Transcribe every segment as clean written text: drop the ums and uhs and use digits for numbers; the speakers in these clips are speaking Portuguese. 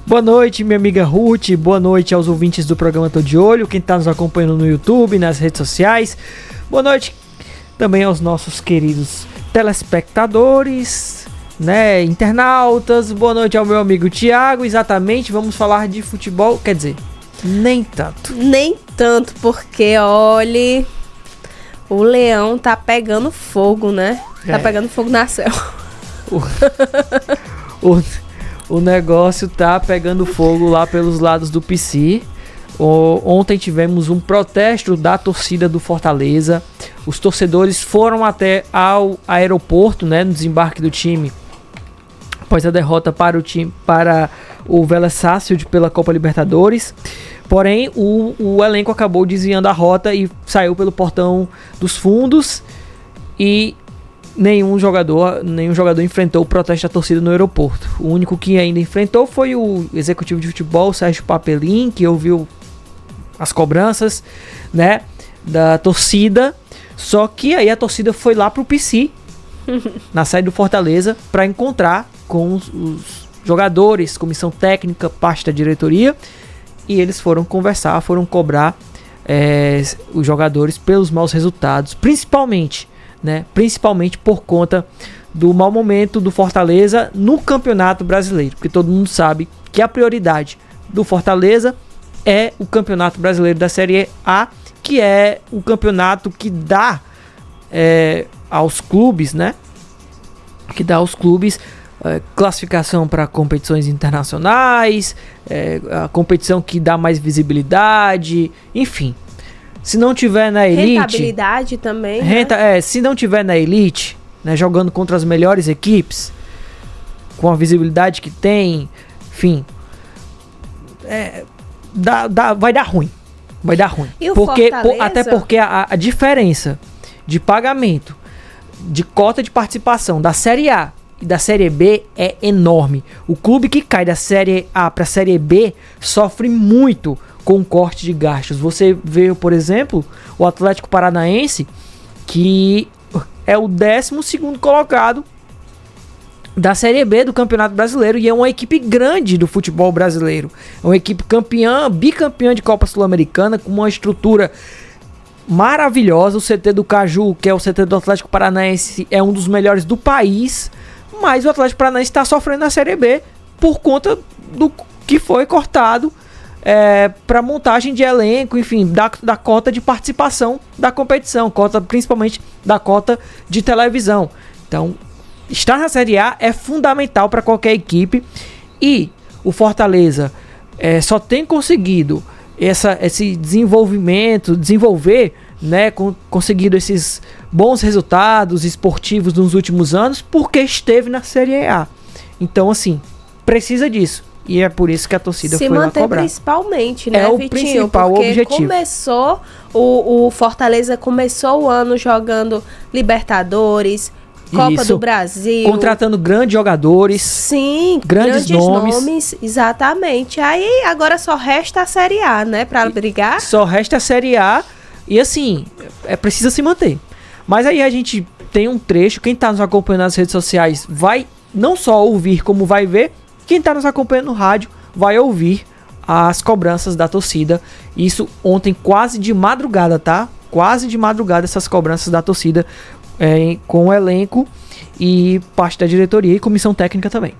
Boa noite, minha amiga Ruth, boa noite aos ouvintes do programa Tô de Olho, quem está nos acompanhando no YouTube, nas redes sociais. Boa noite também aos nossos queridos telespectadores, né, internautas. Boa noite ao meu amigo Thiago. Exatamente, vamos falar de futebol, quer dizer, nem tanto. Nem tanto, porque, olha, o leão tá pegando fogo, né? Tá pegando fogo na selva. O negócio tá pegando fogo lá pelos lados do PC. Ontem tivemos um protesto da torcida do Fortaleza. Os torcedores foram até ao aeroporto, né, no desembarque do time, após a derrota para o Vélez Sarsfield pela Copa Libertadores. Porém, o elenco acabou desviando a rota e saiu pelo portão dos fundos e nenhum jogador enfrentou o protesto da torcida no aeroporto. O único que ainda enfrentou foi o executivo de futebol, Sérgio Papelin, que ouviu as cobranças, né, da torcida. Só que aí a torcida foi lá pro PC, na sede do Fortaleza, para encontrar com os jogadores, comissão técnica, parte da diretoria, e eles foram conversar, foram cobrar os jogadores pelos maus resultados, principalmente por conta do mau momento do Fortaleza no Campeonato Brasileiro, porque todo mundo sabe que a prioridade do Fortaleza é o Campeonato Brasileiro da Série A, que é o campeonato que dá aos clubes, né? Que dá aos clubes classificação para competições internacionais, a competição que dá mais visibilidade, enfim. Se não tiver na elite... Rentabilidade também, né? Se não tiver na elite, né, jogando contra as melhores equipes, com a visibilidade que tem, enfim, vai dar ruim. Vai dar ruim. E o Fortaleza? Até porque a diferença de pagamento, de cota de participação da Série A e da Série B é enorme. O clube que cai da Série A para a Série B sofre muito com corte de gastos. Você vê, por exemplo, o Atlético Paranaense, que é o 12º colocado da Série B do Campeonato Brasileiro e é uma equipe grande do futebol brasileiro. É uma equipe bicampeã de Copa Sul-Americana, com uma estrutura maravilhosa. O CT do Caju, que é o CT do Atlético Paranaense, é um dos melhores do país, mas o Atlético Paranaense está sofrendo na Série B por conta do que foi cortado para montagem de elenco, enfim, da cota de participação da competição, principalmente da cota de televisão. Então, estar na Série A é fundamental para qualquer equipe e o Fortaleza só tem conseguido esse desenvolver, né, conseguido esses bons resultados esportivos nos últimos anos porque esteve na Série A. Então, assim, precisa disso. E é por isso que a torcida foi lá cobrar. Principalmente, né, o Vitinho? Principal porque objetivo. Começou, o Fortaleza começou o ano jogando Libertadores, Copa do Brasil. Contratando grandes jogadores. Sim, grandes nomes. Exatamente. Aí agora só resta a Série A, né, pra brigar. Só resta a Série A e assim, precisa se manter. Mas aí a gente tem um trecho, quem tá nos acompanhando nas redes sociais vai não só ouvir como vai ver. Quem está nos acompanhando no rádio vai ouvir as cobranças da torcida. Isso ontem quase de madrugada, tá? Quase de madrugada essas cobranças da torcida com o elenco e parte da diretoria e comissão técnica também.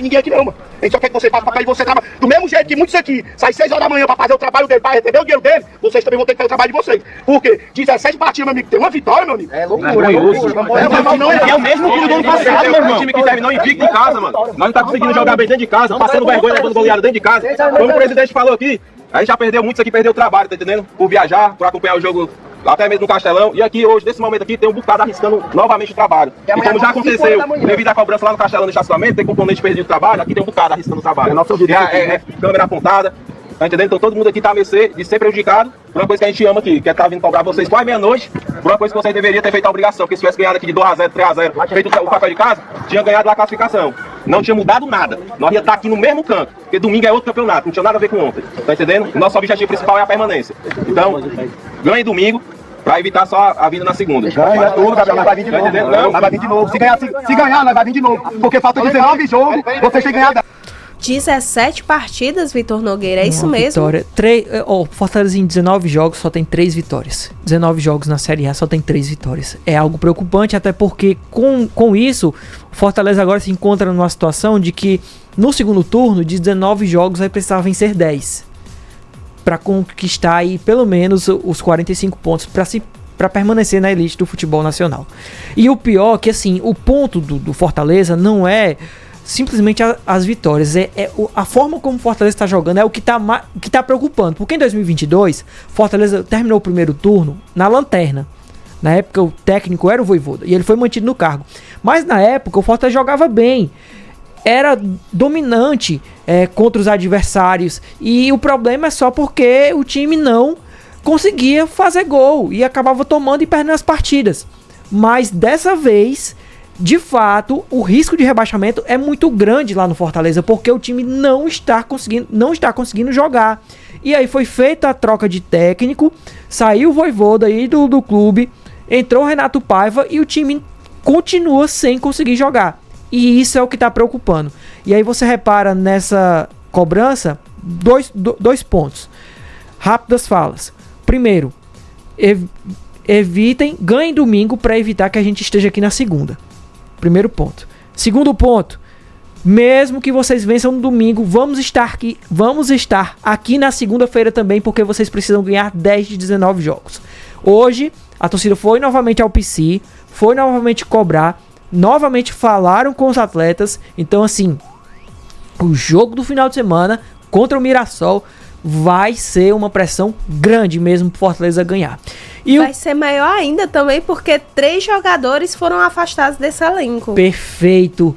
Ninguém aqui não, mano. A gente só quer que você faça o papel e você trabalha. Do mesmo jeito que muitos aqui saem 6 horas da manhã pra fazer o trabalho dele, pra receber o dinheiro dele, vocês também vão ter que fazer o trabalho de vocês. Por quê? 17 partidas, meu amigo, tem uma vitória, meu amigo. É loucura. É o mesmo time do ano passado, meu irmão. O time que terminou invicto em casa, mano. Nós não tá conseguindo jogar bem dentro de casa, passando vergonha, levando goleada dentro de casa. Como o presidente falou aqui, a gente já perdeu muito isso aqui, perdeu o trabalho, tá entendendo? Por viajar, por acompanhar o jogo até mesmo no Castelão. E aqui hoje, nesse momento aqui, tem um bocado arriscando novamente o trabalho. E como já aconteceu, devido à cobrança lá no Castelão no estacionamento, tem componente perdido o trabalho, aqui tem um bocado arriscando o trabalho. É nosso direito. Câmera apontada. Tá entendendo? Então todo mundo aqui tá a mercê de ser prejudicado por uma coisa que a gente ama aqui, que é estar vindo cobrar vocês quase meia-noite, por uma coisa que vocês deveriam ter feito a obrigação, porque se tivesse ganhado aqui de 2x0, 3x0, feito o papel de casa, tinha ganhado lá a classificação. Não tinha mudado nada. Nós ia estar aqui no mesmo canto, porque domingo é outro campeonato, não tinha nada a ver com ontem. Tá entendendo? O nosso objetivo principal é a permanência. Então, ganhe domingo, pra evitar só a vida na segunda. Ganha tudo, Gabriel, nós vai vir de novo. Nós vai vir de novo. Se ganhar, nós vai vir de novo. Porque falta 19 jogos, vocês têm que ganhar. 17 partidas, Vitor Nogueira, é isso mesmo? Vitória. Fortaleza em 19 jogos só tem 3 vitórias. 19 jogos na Série A só tem 3 vitórias. É algo preocupante, até porque com isso, o Fortaleza agora se encontra numa situação de que no segundo turno, de 19 jogos, vai precisar vencer 10. Para conquistar aí pelo menos os 45 pontos para permanecer na elite do futebol nacional. E o pior é que assim, o ponto do Fortaleza não é simplesmente as vitórias, a forma como o Fortaleza está jogando é o que está preocupando, porque em 2022 Fortaleza terminou o primeiro turno na lanterna. Na época o técnico era o Vojvoda e ele foi mantido no cargo, mas na época o Fortaleza jogava bem, era dominante contra os adversários, e o problema é só porque o time não conseguia fazer gol e acabava tomando e perdendo as partidas. Mas dessa vez, de fato, o risco de rebaixamento é muito grande lá no Fortaleza, porque o time não está conseguindo jogar. E aí foi feita a troca de técnico, saiu o Vojvoda aí do clube, entrou o Renato Paiva e o time continua sem conseguir jogar. E isso é o que está preocupando. E aí você repara nessa cobrança dois pontos. Rápidas falas. Primeiro, ganhem domingo para evitar que a gente esteja aqui na segunda. Primeiro ponto. Segundo ponto, mesmo que vocês vençam no domingo, vamos estar aqui na segunda-feira também, porque vocês precisam ganhar 10 de 19 jogos. Hoje, a torcida foi novamente ao PC, foi novamente cobrar, novamente falaram com os atletas. Então, assim, o jogo do final de semana contra o Mirassol vai ser uma pressão grande mesmo pro Fortaleza ganhar. E vai ser maior ainda também, porque 3 jogadores foram afastados desse elenco. Perfeito.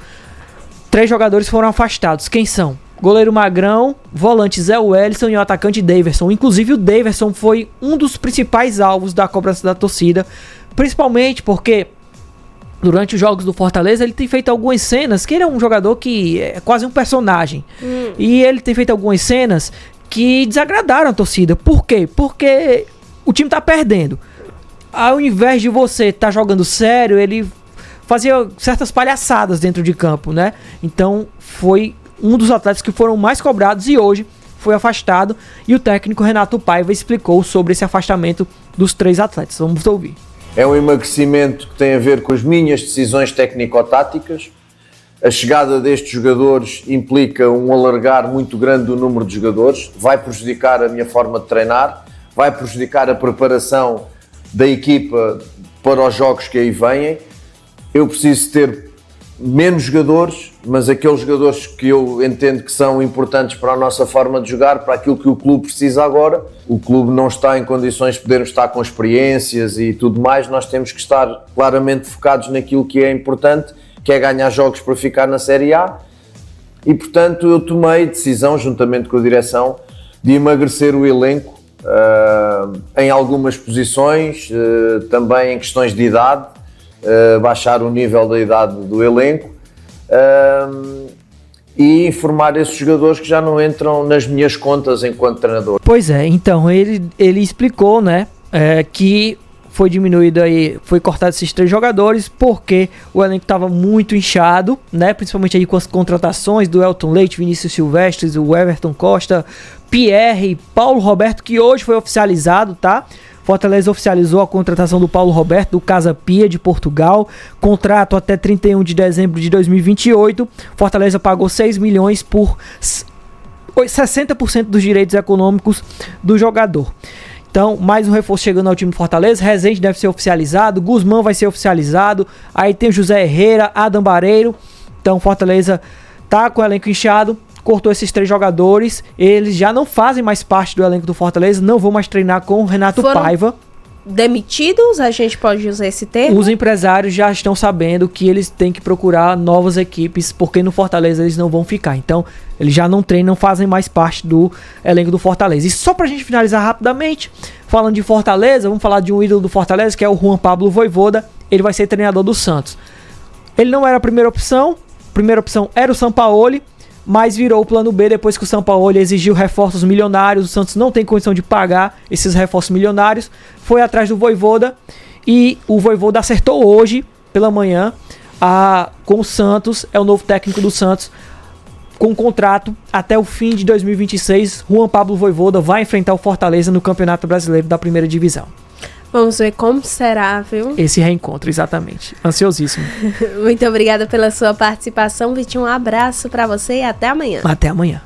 3 jogadores foram afastados. Quem são? Goleiro Magrão, volante Zé Wellison e o atacante Daverson. Inclusive o Daverson foi um dos principais alvos da cobrança da torcida, principalmente porque durante os jogos do Fortaleza ele tem feito algumas cenas, que ele é um jogador que é quase um personagem. E ele tem feito algumas cenas que desagradaram a torcida. Por quê? Porque o time tá perdendo. Ao invés de você estar jogando sério, ele fazia certas palhaçadas dentro de campo, né? Então foi um dos atletas que foram mais cobrados e hoje foi afastado. E o técnico Renato Paiva explicou sobre esse afastamento dos 3 atletas. Vamos ouvir. É um emagrecimento que tem a ver com as minhas decisões técnico-táticas. A chegada destes jogadores implica um alargar muito grande do número de jogadores, vai prejudicar a minha forma de treinar, vai prejudicar a preparação da equipa para os jogos que aí vêm. Eu preciso ter menos jogadores, mas aqueles jogadores que eu entendo que são importantes para a nossa forma de jogar, para aquilo que o clube precisa agora. O clube não está em condições de podermos estar com experiências e tudo mais, nós temos que estar claramente focados naquilo que é importante, que é ganhar jogos para ficar na Série A, e portanto eu tomei a decisão, juntamente com a direção, de emagrecer o elenco em algumas posições, também em questões de idade, baixar o nível da idade do elenco e informar esses jogadores que já não entram nas minhas contas enquanto treinador. Pois é, então ele explicou, né, que foi diminuído aí, foi cortado esses 3 jogadores porque o elenco estava muito inchado, né? Principalmente aí com as contratações do Elton Leite, Vinícius Silvestre, o Everton Costa, Pierre, Paulo Roberto, que hoje foi oficializado, tá? Fortaleza oficializou a contratação do Paulo Roberto, do Casa Pia, de Portugal. Contrato até 31 de dezembro de 2028. Fortaleza pagou 6 milhões por 60% dos direitos econômicos do jogador. Então, mais um reforço chegando ao time do Fortaleza. Rezende deve ser oficializado, Guzmão vai ser oficializado, aí tem o José Herrera, Adam Bareiro. Então, Fortaleza tá com o elenco inchado, cortou esses 3 jogadores, eles já não fazem mais parte do elenco do Fortaleza, não vão mais treinar com o Renato Paiva. Demitidos, a gente pode usar esse termo? Os empresários já estão sabendo que eles têm que procurar novas equipes, porque no Fortaleza eles não vão ficar. Então, eles já não treinam, não fazem mais parte do elenco do Fortaleza. E só pra gente finalizar rapidamente, falando de Fortaleza, vamos falar de um ídolo do Fortaleza, que é o Juan Pablo Vojvoda. Ele vai ser treinador do Santos. Ele não era a primeira opção era o Sampaoli, mas virou o plano B depois que o Sampaoli exigiu reforços milionários. O Santos não tem condição de pagar esses reforços milionários, foi atrás do Vojvoda, e o Vojvoda acertou hoje pela manhã com o Santos, é o novo técnico do Santos. com contrato até o fim de 2026, Juan Pablo Vojvoda vai enfrentar o Fortaleza no Campeonato Brasileiro da Primeira Divisão. Vamos ver como será, viu? Esse reencontro, exatamente. Ansiosíssimo. Muito obrigada pela sua participação, Vitinho. Um abraço pra você e até amanhã. Até amanhã.